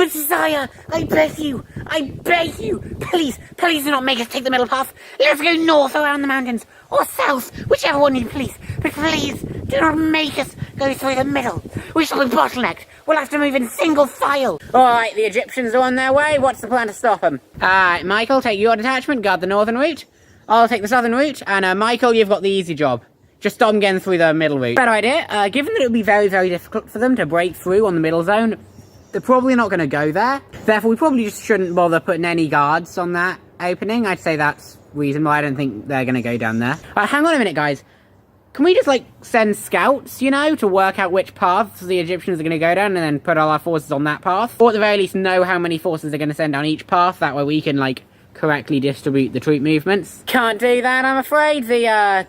But sire, I beg you, please do not make us take the middle path. Let's go north around the mountains, or south, whichever one you please. But please, do not make us go through the middle. We shall be bottlenecked. We'll have to move in single file. Alright, the Egyptians are on their way. What's the plan to stop them? Alright, Michael, take your detachment, guard the northern route. I'll take the southern route, and Michael, you've got the easy job. Just stop them getting through the middle route. Better idea. Given that it would be very, very difficult for them to break through on the middle zone, they're probably not going to go there. Therefore, we probably just shouldn't bother putting any guards on that opening. I'd say that's reasonable. I don't think they're going to go down there. Hang on a minute, guys. Can we just, like, send scouts, you know, to work out which paths the Egyptians are going to go down and then put all our forces on that path? Or at the very least know how many forces they're going to send down each path. That way we can, like, correctly distribute the troop movements. Can't do that, I'm afraid. The,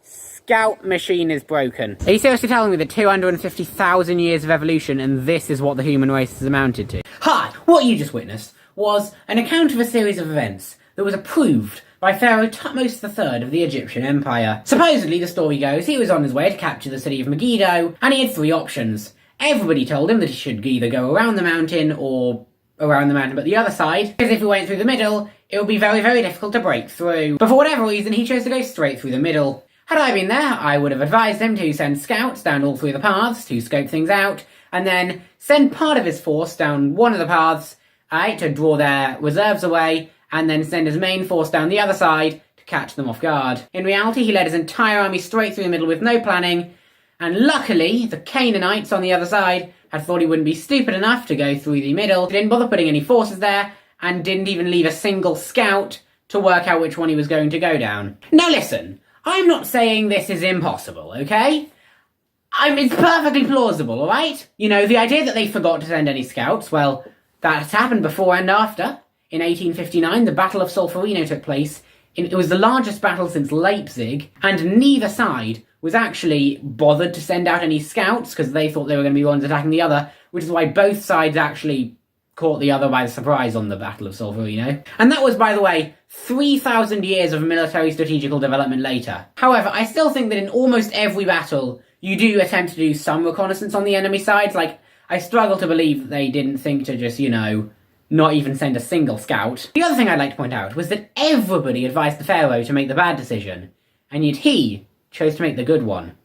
scout machine is broken. Are you seriously telling me that 250,000 years of evolution and this is what the human race has amounted to? Hi! What you just witnessed was an account of a series of events that was approved by Pharaoh Thutmose III of the Egyptian Empire. Supposedly, the story goes, he was on his way to capture the city of Megiddo, and he had three options. Everybody told him that he should either go around the mountain or around the mountain but the other side, because if he went through the middle, it would be very, very difficult to break through. But for whatever reason, he chose to go straight through the middle. Had I been there, I would have advised him to send scouts down all three of the paths to scope things out, and then send part of his force down one of the paths, to draw their reserves away, and then send his main force down the other side to catch them off guard. In reality, he led his entire army straight through the middle with no planning, and luckily, the Canaanites on the other side had thought he wouldn't be stupid enough to go through the middle, didn't bother putting any forces there, and didn't even leave a single scout to work out which one he was going to go down. Now listen, I'm not saying this is impossible, okay? It's perfectly plausible, alright? You know, the idea that they forgot to send any scouts, well, that's happened before and after. In 1859, the Battle of Solferino took place. It was the largest battle since Leipzig, and neither side was actually bothered to send out any scouts, because they thought they were going to be the ones attacking the other, which is why both sides actually caught the other by surprise on the Battle of Solferino. And that was, by the way, 3,000 years of military strategical development later. However, I still think that in almost every battle, you do attempt to do some reconnaissance on the enemy sides. Like, I struggle to believe that they didn't think to just, you know, not even send a single scout. The other thing I'd like to point out was that everybody advised the Pharaoh to make the bad decision, and yet he chose to make the good one.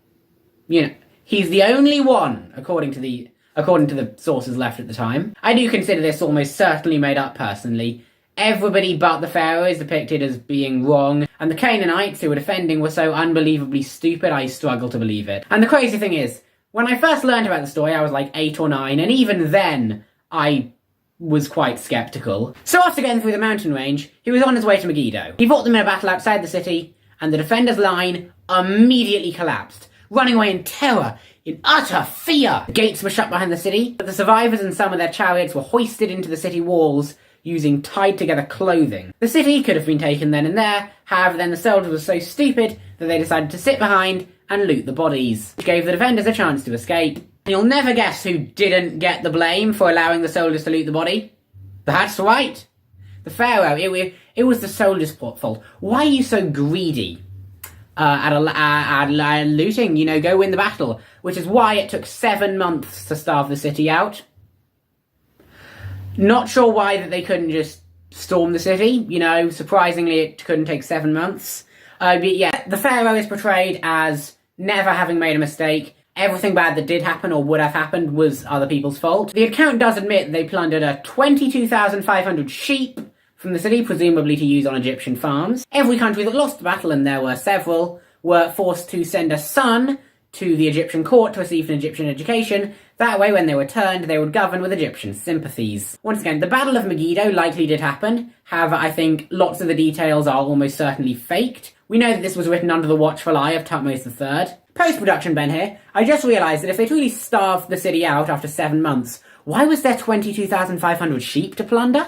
You know, he's the only one, according to the sources left at the time. I do consider this almost certainly made up personally. Everybody but the Pharaoh is depicted as being wrong, and the Canaanites who were defending were so unbelievably stupid I struggle to believe it. And the crazy thing is, when I first learned about the story I was like 8 or 9, and even then I was quite sceptical. So after getting through the mountain range, he was on his way to Megiddo. He fought them in a battle outside the city, and the defenders' line immediately collapsed, running away in terror, in utter fear. The gates were shut behind the city, but the survivors and some of their chariots were hoisted into the city walls using tied-together clothing. The city could have been taken then and there, however then the soldiers were so stupid that they decided to sit behind and loot the bodies, which gave the defenders a chance to escape. You'll never guess who didn't get the blame for allowing the soldiers to loot the body. That's right. The Pharaoh. It was the soldiers' fault. Why are you so greedy at looting? You know, go win the battle. Which is why it took 7 months to starve the city out. Not sure why that they couldn't just storm the city. You know, surprisingly it couldn't take 7 months. But yeah, the Pharaoh is portrayed as never having made a mistake. Everything bad that did happen or would have happened was other people's fault. The account does admit they plundered 22,500 sheep from the city, presumably to use on Egyptian farms. Every country that lost the battle, and there were several, were forced to send a son to the Egyptian court to receive an Egyptian education. That way, when they returned, they would govern with Egyptian sympathies. Once again, the Battle of Megiddo likely did happen. However, I think lots of the details are almost certainly faked. We know that this was written under the watchful eye of Thutmose III. Post-production Ben here. I just realised that if they'd really starved the city out after 7 months, why was there 22,500 sheep to plunder?